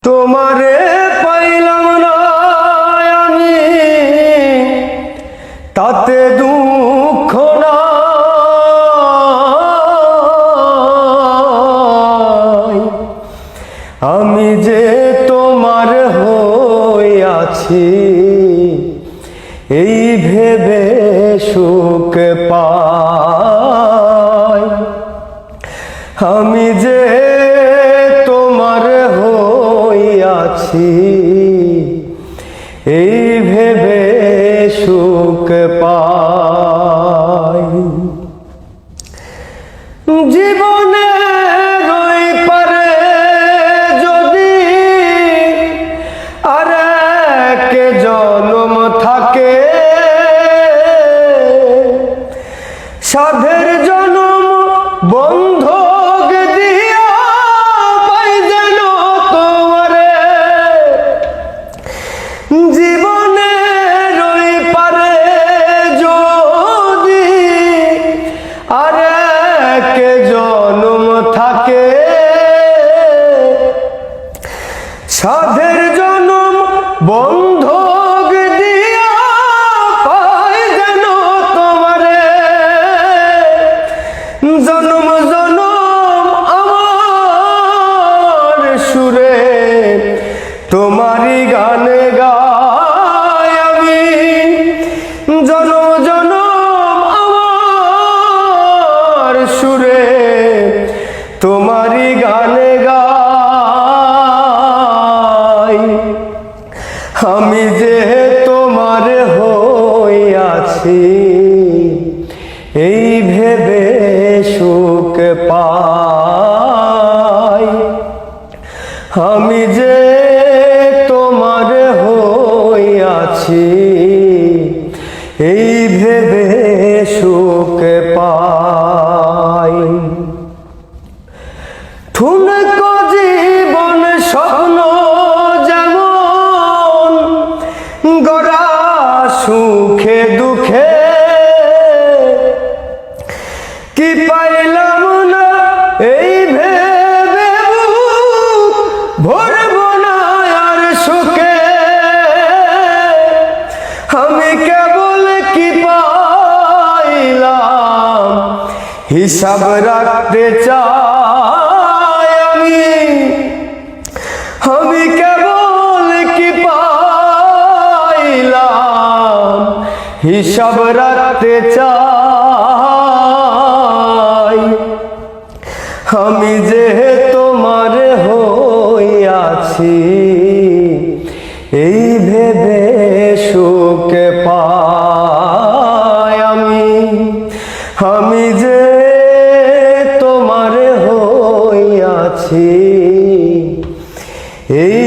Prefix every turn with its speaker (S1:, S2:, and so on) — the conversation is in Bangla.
S1: তোমারে পাইলাম না আমি, তাতে দুঃখ নাই। আমি যে তোমার হইয়াছি, এই ভেবে সুখ পাই। আমি যে তোমার হইয়াছি, এই ভেবে সুখ পাই। জীবনে রই পারে যদি আর এক জন্ম থাকে, সাধের জন্ম বন্ধক দিয়া পাই যেন তোমারে। জীবনে রই পারে যদি আর এক জন্ম থাকে, সাধের জন্ম বন্ধক দিয়া পাই যেন তোমারে। জনম জনম আমার সুরে তোমারই গান গাই আমি। জনম জনম আমার সুরে তোমারই গান গাই। আমি যে তোমার হইয়াছি, এই ভেবে সুখ পাই। আমি যে তোমার হইয়াছি, এই ভেবে সুখ পাই। ঠুনকো জীবন স্বপ্ন যেমন গড়া সুখে দুঃখে, কি পাইলাম না এই ভেবে ভরব না আর সুখে। আমি কেবল কি পাইলাম হিসাব রাখতে চাই আমি। আমি কেবল কি পাইলাম হিসাব রাখতে চাই। আমি যে তোমার হইয়াছি, এই ভেবে সুখ পাই আমি। আমি যে তোমার হইয়াছি, এই